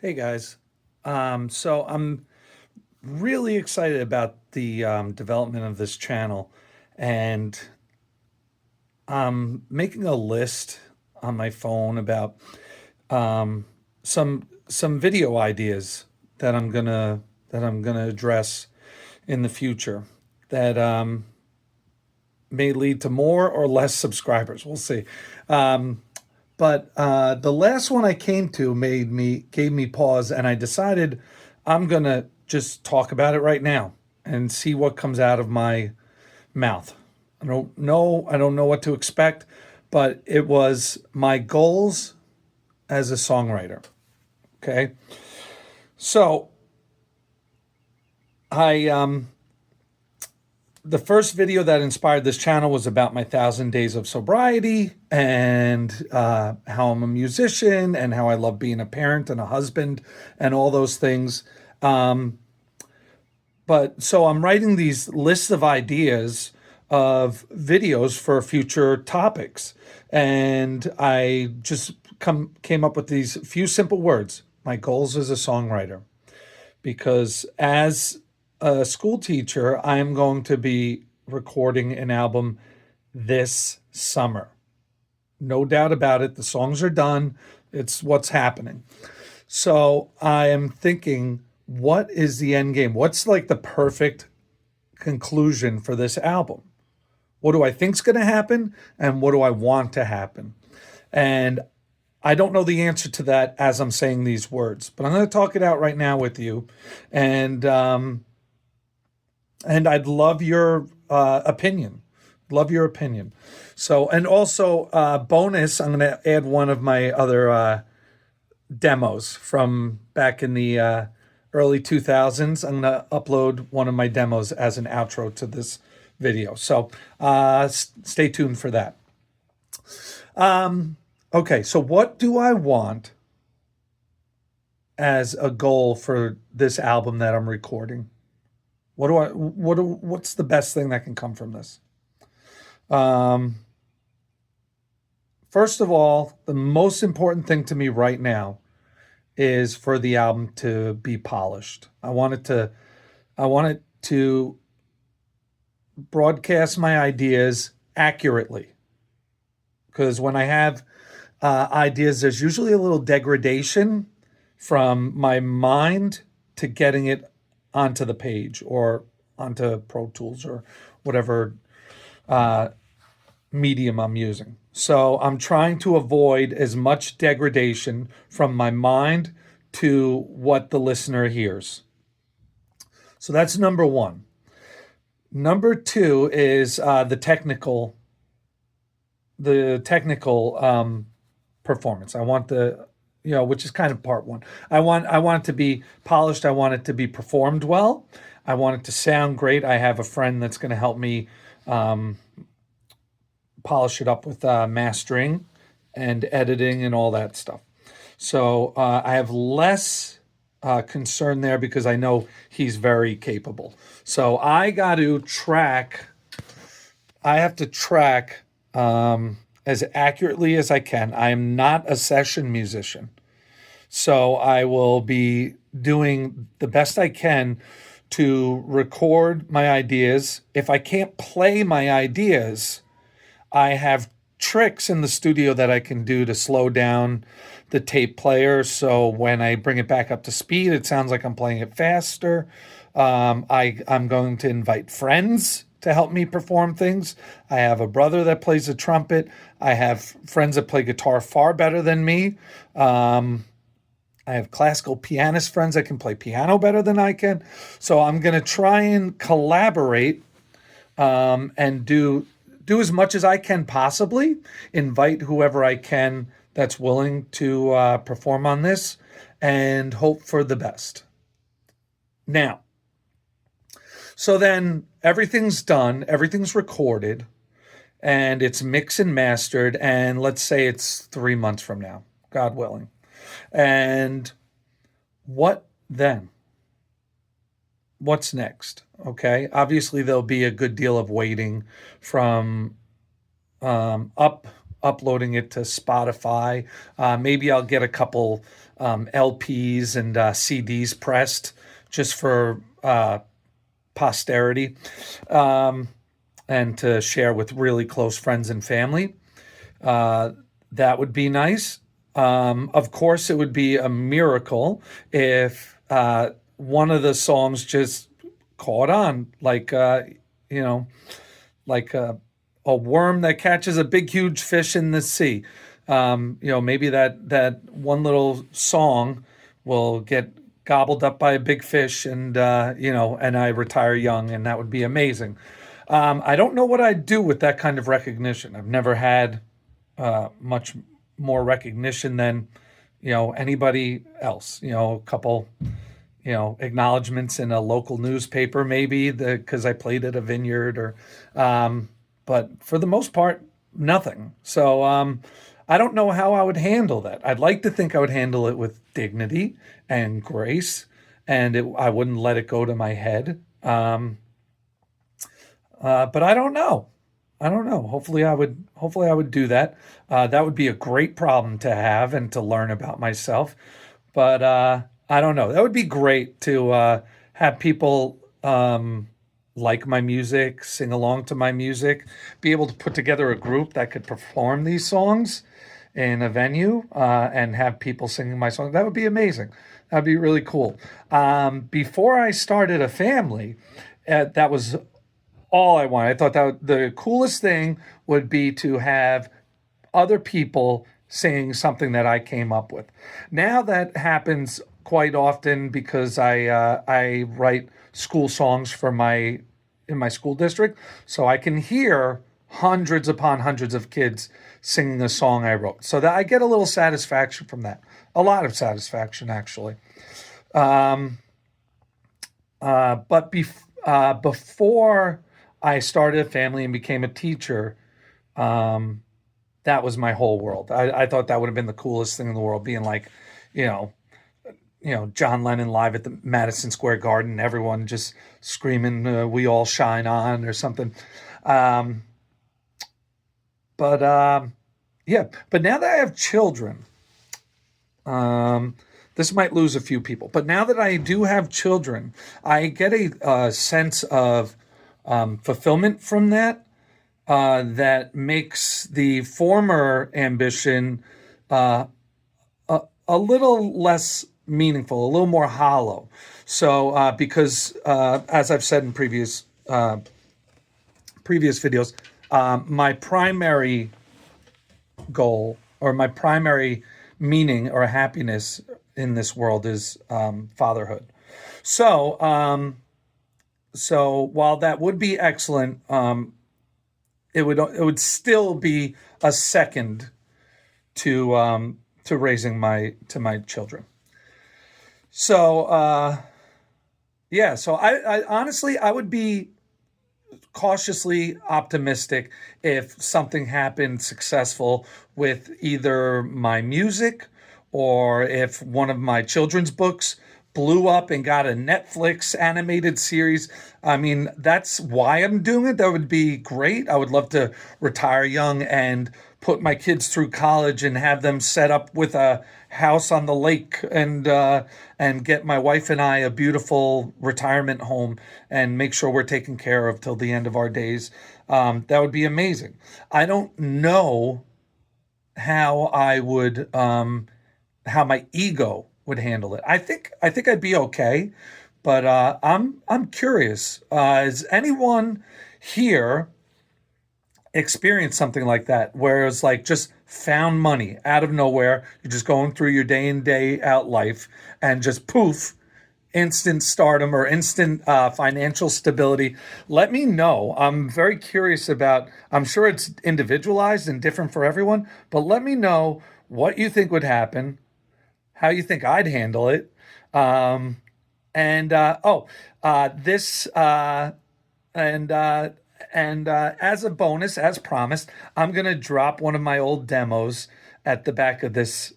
Hey guys. So I'm really excited about the development of this channel, and I'm making a list on my phone about um, some video ideas that I'm gonna address in the future that may lead to more or less subscribers. We'll see. Um, but the last one I came to gave me pause, and I decided I'm gonna just talk about it right now and see what comes out of my mouth. I don't know what to expect, but it was my goals as a songwriter. Okay, so I the first video that inspired this channel was about my 1,000 days of sobriety and how I'm a musician and how I love being a parent and a husband and all those things. Um, but so I'm writing these lists of ideas of videos for future topics. And I just came up with these few simple words: my goals as a songwriter. Because as a school teacher, I'm going to be recording an album this summer. No doubt about it. The songs are done. It's what's happening. So I am thinking, what is the end game? What's like the perfect conclusion for this album? What do I think's going to happen? And what do I want to happen? And I don't know the answer to that as I'm saying these words, but I'm going to talk it out right now with you. And and I'd love your opinion. Love your opinion. So, and also, bonus, I'm going to add one of my other demos from back in the early 2000s. I'm going to upload one of my demos as an outro to this video. So, stay tuned for that. Okay, so what do I want as a goal for this album that I'm recording? What's the best thing that can come from this? Um, First of all, the most important thing to me right now is for the album to be polished. I want it to broadcast my ideas accurately. Because when I have ideas, there's usually a little degradation from my mind to getting it onto the page or onto Pro Tools or whatever medium I'm using. So I'm trying to avoid as much degradation from my mind to what the listener hears. So that's number one. Number two is the technical performance. I want which is kind of part one. I want it to be polished. I want it to be performed well. I want it to sound great. I have a friend that's going to help me polish it up with mastering and editing and all that stuff. So I have less concern there because I know he's very capable. So I have to track as accurately as I can. I am not a session musician. So I will be doing the best I can to record my ideas. If I can't play my ideas, I have tricks in the studio that I can do to slow down the tape player. So when I bring it back up to speed, it sounds like I'm playing it faster. I'm going to invite friends to help me perform things. I have a brother that plays the trumpet. I have friends that play guitar far better than me. I have classical pianist friends that can play piano better than I can. So I'm going to try and collaborate and do as much as I can possibly, invite whoever I can that's willing to perform on this, and hope for the best. Now, so then everything's done, everything's recorded, and it's mixed and mastered, and let's say it's 3 months from now, God willing. And what then? What's next? Okay. Obviously, there'll be a good deal of waiting from up uploading it to Spotify. Maybe I'll get a couple LPs and CDs pressed just for posterity, and to share with really close friends and family. That would be nice. Of course, it would be a miracle if one of the songs just caught on, like you know, like a worm that catches a big, huge fish in the sea. Maybe that one little song will get gobbled up by a big fish, and and I retire young, and that would be amazing. I don't know what I'd do with that kind of recognition. I've never had much more recognition than anybody else. A couple acknowledgments in a local newspaper, maybe because I played at a vineyard, or but for the most part, nothing. So I don't know how I would handle that. I'd like to think I would handle it with dignity and grace, and I wouldn't let it go to my head. But I don't know. I don't know. Hopefully, I would. Hopefully, I would do that. That would be a great problem to have and to learn about myself. But I don't know. That would be great to have people like my music, sing along to my music, be able to put together a group that could perform these songs in a venue, and have people singing my songs. That would be amazing. That'd be really cool. Before I started a family, that was all I wanted. I thought that the coolest thing would be to have other people singing something that I came up with. Now that happens quite often because I write school songs for in my school district, so I can hear hundreds upon hundreds of kids singing a song I wrote. So that I get a little satisfaction from that. A lot of satisfaction, actually. But before I started a family and became a teacher, that was my whole world. I thought that would have been the coolest thing in the world, being like, you know, John Lennon live at the Madison Square Garden, everyone just screaming, "We all shine on" or something. Um, but yeah, but now that I have children, um, this might lose a few people. But now that I do have children, I get a sense of fulfillment from that, that makes the former ambition uh, a little less meaningful, a little more hollow. So, because as I've said in previous videos, my primary goal, or my primary meaning or happiness in this world, is fatherhood. So, so while that would be excellent, it would still be a second to raising my children. So yeah, so I honestly, I would be cautiously optimistic if something happened successful with either my music, or if one of my children's books blew up and got a Netflix animated series. I mean, that's why I'm doing it. That would be great. I would love to retire young and put my kids through college and have them set up with a house on the lake, and get my wife and I a beautiful retirement home and make sure we're taken care of till the end of our days. That would be amazing. I don't know how how my ego would handle it. I think I'd be okay, but I'm curious. Has anyone here experienced something like that, where it's like just found money out of nowhere? You're just going through your day in, day out life, and just poof, instant stardom or instant financial stability. Let me know. I'm very curious about. I'm sure it's individualized and different for everyone, but let me know what you think would happen, how you think I'd handle it. Um, and this and as a bonus, as promised, I'm gonna drop one of my old demos at the back of this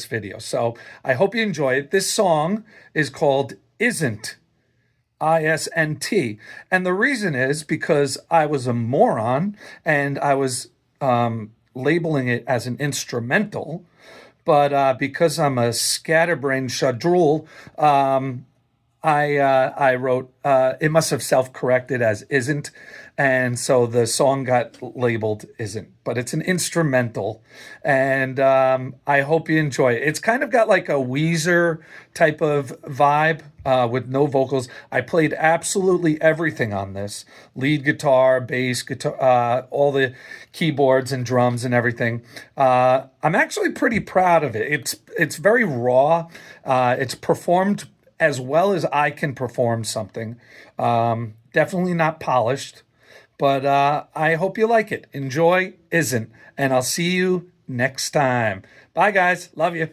video. So I hope you enjoy it. This song is called "Isn't," ISNT, and the reason is because I was a moron, and I was labeling it as an instrumental, but because I'm a scatterbrained shadrul, I wrote it must have self-corrected as isn't, and so the song got labeled isn't, but it's an instrumental, and I hope you enjoy it. It's kind of got like a Weezer type of vibe with no vocals. I played absolutely everything on this: lead guitar, bass guitar, all the keyboards and drums and everything. I'm actually pretty proud of it. It's very raw. It's performed as well as I can perform something. Definitely not polished, but I hope you like it. Enjoy isn't, and I'll see you next time. Bye, guys. Love you.